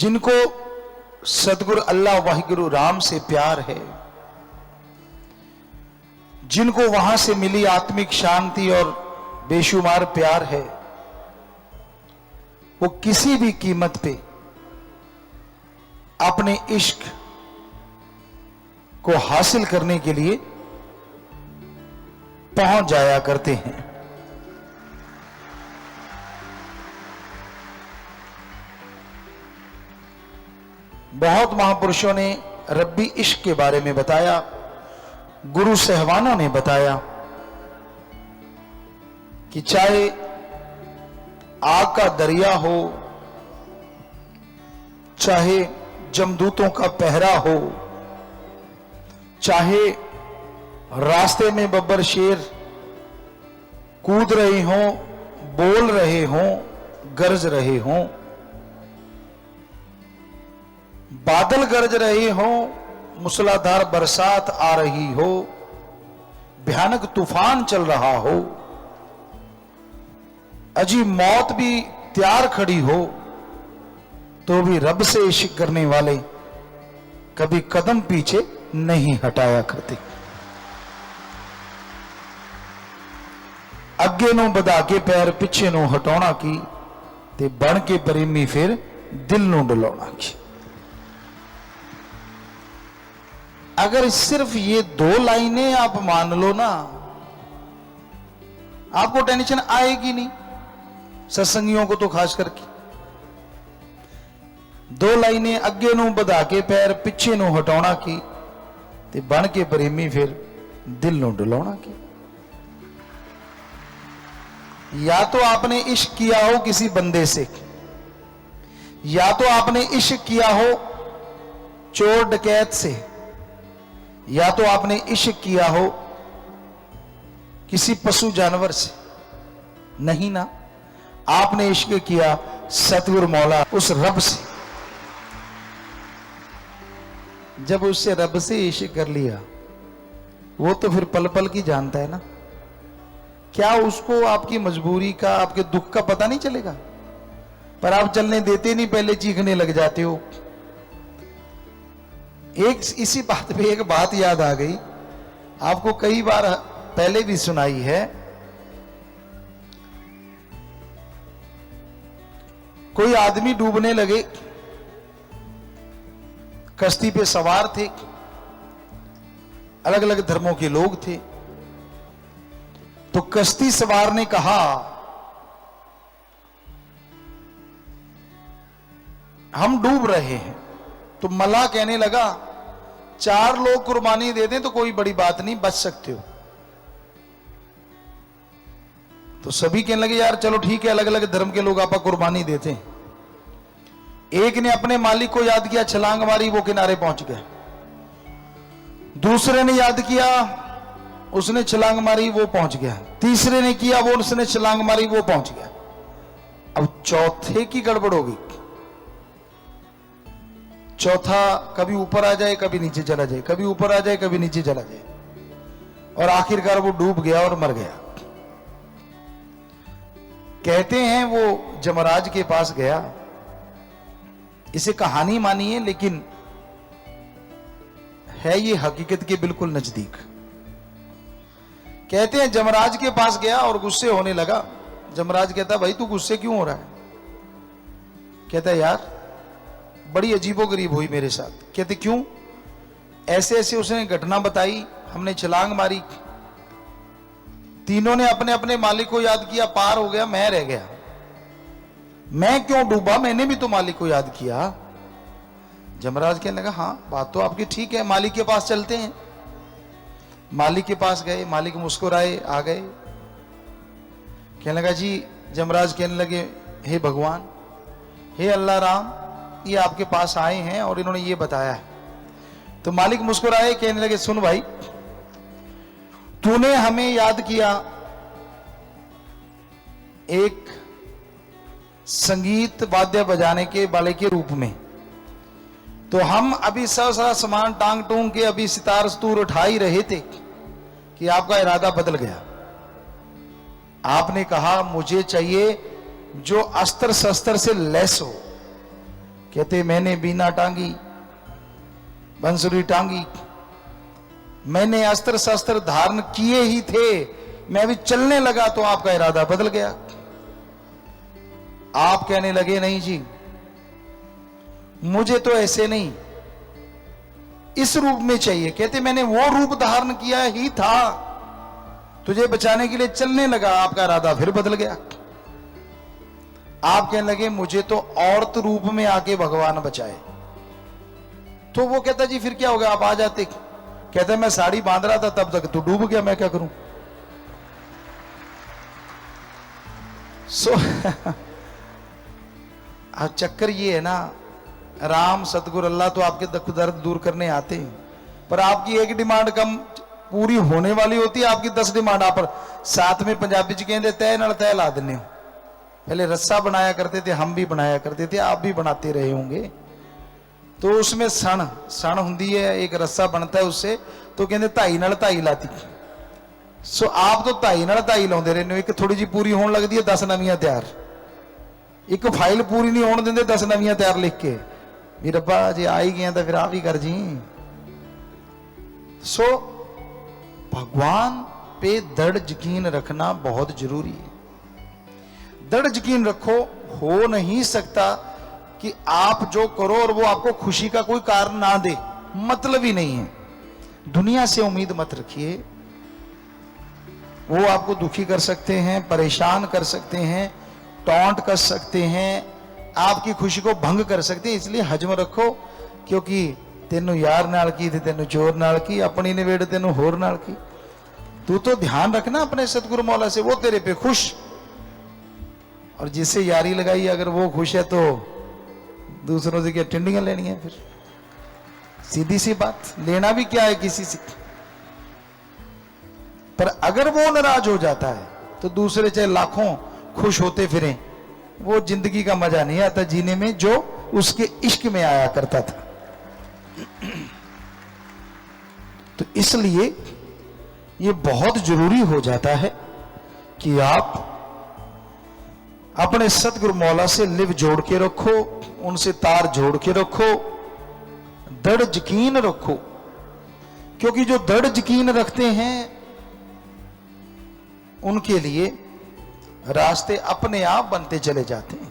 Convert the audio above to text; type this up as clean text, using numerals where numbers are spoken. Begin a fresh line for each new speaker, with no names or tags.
जिनको सतगुरु अल्लाह वाहिगुरु राम से प्यार है, जिनको वहां से मिली आत्मिक शांति और बेशुमार प्यार है, वो किसी भी कीमत पे अपने इश्क को हासिल करने के लिए पहुंच जाया करते हैं। बहुत महापुरुषों ने रब्बी इश्क के बारे में बताया, गुरु सहवानों ने बताया कि चाहे आग का दरिया हो, चाहे जमदूतों का पहरा हो, चाहे रास्ते में बब्बर शेर कूद रहे हों, बोल रहे हों, गरज रहे हों, बादल गरज रहे हों, मूसलाधार बरसात आ रही हो, भयानक तूफान चल रहा हो, अजी मौत भी तैयार खड़ी हो, तो भी रब से इश्क करने वाले कभी कदम पीछे नहीं हटाया करते। अगे नो बधा के पैर पिछे नो हटाना की, ते बन के प्रेमी फिर दिल नो डलाना की। अगर सिर्फ ये दो लाइनें आप मान लो ना, आपको टेंशन आएगी नहीं, सत्संगियों को तो खास करके। दो लाइनें अगे नो बधा के पैर पिछे नो हटाना की, ते बन के प्रेमी फिर दिल नो डलाना की। या तो आपने इश्क किया हो किसी बंदे से, या तो आपने इश्क किया हो चोर डकैत से, या तो आपने इश्क किया हो किसी पशु जानवर से। नहीं ना, आपने इश्क किया सतगुरु मौला उस रब से। जब उससे रब से इश्क कर लिया, वो तो फिर पल पल की जानता है ना। क्या उसको आपकी मजबूरी का, आपके दुख का पता नहीं चलेगा? पर आप चलने देते नहीं, पहले चीखने लग जाते हो। एक इसी बात पे एक बात याद आ गई, आपको कई बार पहले भी सुनाई है। कोई आदमी डूबने लगे, कश्ती पे सवार थे, अलग अलग धर्मों के लोग थे। तो कश्ती सवार ने कहा, हम डूब रहे हैं। तो मल्लाह कहने लगा, 4 लोग कुर्बानी दे दें तो कोई बड़ी बात नहीं, बच सकते हो। तो सभी कहने लगे, यार चलो ठीक है, अलग अलग धर्म के लोग आपा कुर्बानी देते हैं। एक ने अपने मालिक को याद किया, छलांग मारी, वो किनारे पहुंच गया। दूसरे ने याद किया, उसने छलांग मारी, वो पहुंच गया। तीसरे ने किया, वो उसने छलांग मारी, वो पहुंच गया। अब चौथे की गड़बड़ होगी। चौथा कभी ऊपर आ जाए, कभी नीचे चला जाए, कभी ऊपर आ जाए, कभी नीचे चला जाए, और आखिरकार वो डूब गया और मर गया। कहते हैं वो जमराज के पास गया। इसे कहानी मानिए, लेकिन है ये हकीकत के बिल्कुल नजदीक। कहते हैं जमराज के पास गया और गुस्से होने लगा। जमराज कहता, भाई तू गुस्से क्यों हो रहा है? कहता, यार बड़ी अजीबोगरीब हुई मेरे साथ। कहते, क्यों? ऐसे ऐसे उसने घटना बताई, हमने छलांग मारी, तीनों ने अपने अपने मालिक को याद किया, पार हो गया, मैं रह गया। मैं क्यों डूबा? मैंने भी तो मालिक को याद किया। जमराज कहने लगा, हाँ बात तो आपकी ठीक है, मालिक के पास चलते हैं। मालिक के पास गए, मालिक मुस्कुराए, आ गए। कहने लगा, जी जमराज कहने लगे, हे भगवान, हे अल्लाह राम, ये आपके पास आए हैं और इन्होंने ये बताया है। तो मालिक मुस्कुराए, कहने लगे, सुन भाई, तूने हमें याद किया एक संगीत वाद्य बजाने के वाले के रूप में, तो हम अभी सारा सामान टांग टूंग के अभी सितार स्तूर उठा ही रहे थे कि आपका इरादा बदल गया। आपने कहा मुझे चाहिए जो अस्त्र शस्त्र से लैस हो, कहते मैंने बीना टांगी, बंसुरी टांगी, मैंने अस्त्र शस्त्र धारण किए ही थे, मैं अभी चलने लगा तो आपका इरादा बदल गया। आप कहने लगे नहीं जी मुझे तो ऐसे नहीं, इस रूप में चाहिए। कहते मैंने वो रूप धारण किया ही था, तुझे बचाने के लिए चलने लगा, आपका इरादा फिर बदल गया। आप कहने लगे मुझे तो औरत रूप में आके भगवान बचाए। तो वो कहता जी फिर क्या हो गया, आप आ जाते। कहता मैं साड़ी बांध रहा था तब तक तो डूब गया, मैं क्या करूं। अब चक्कर ये है ना, राम सतगुरु अल्लाह तो आपके दुख दर्द दूर करने आते हैं, पर आपकी एक डिमांड कम पूरी होने वाली होती है, आपकी 10 डिमांड आप साथ में पंजाबी च कहते तय नाल तय ला देने हो। पहले रस्सा बनाया करते थे, हम भी बनाया करते थे, आप भी बनाते रहे होंगे। तो उसमें सण होंगी है, एक रस्सा बनता है उससे, तो कहते धाई नाल धाई लाती। सो आप तो धाई नाल धाई लाते रहने हो, एक थोड़ी जी पूरी होने लगती है 10 नवियां तैयार, एक फाइल पूरी नहीं होने देंगे 10 नवियां तैयार लिख के भी रब्बा जे आ ही गया तो फिर आप भी कर जी। सो भगवान पे दृढ़ यकीन रखना बहुत जरूरी है। दृढ़ यकीन रखो, हो नहीं सकता कि आप जो करो और वो आपको खुशी का कोई कारण ना दे, मतलब ही नहीं है। दुनिया से उम्मीद मत रखिए, वो आपको दुखी कर सकते हैं, परेशान कर सकते हैं, टॉन्ट कर सकते हैं, आपकी खुशी को भंग कर सकते हैं। इसलिए हजम रखो, क्योंकि तेनू यार नाल की थी, तेनू चोर नाल की, अपनी निवेड़ तेनू होर नाल की। तू तो ध्यान रखना अपने सतगुरु मौला से, वो तेरे पे खुश, और जिससे यारी लगाई अगर वो खुश है तो दूसरों से क्या टिंडियां लेनी है। फिर सीधी सी बात, लेना भी क्या है किसी से। पर अगर वो नाराज हो जाता है तो दूसरे चाहे लाखों खुश होते फिरें, वो जिंदगी का मजा नहीं आता जीने में जो उसके इश्क में आया करता था। तो इसलिए ये बहुत जरूरी हो जाता है कि आप अपने सतगुरु मौला से लिव जोड़ के रखो, उनसे तार जोड़ के रखो, दृढ़ यकीन रखो, क्योंकि जो दृढ़ यकीन रखते हैं उनके लिए रास्ते अपने आप बनते चले जाते हैं।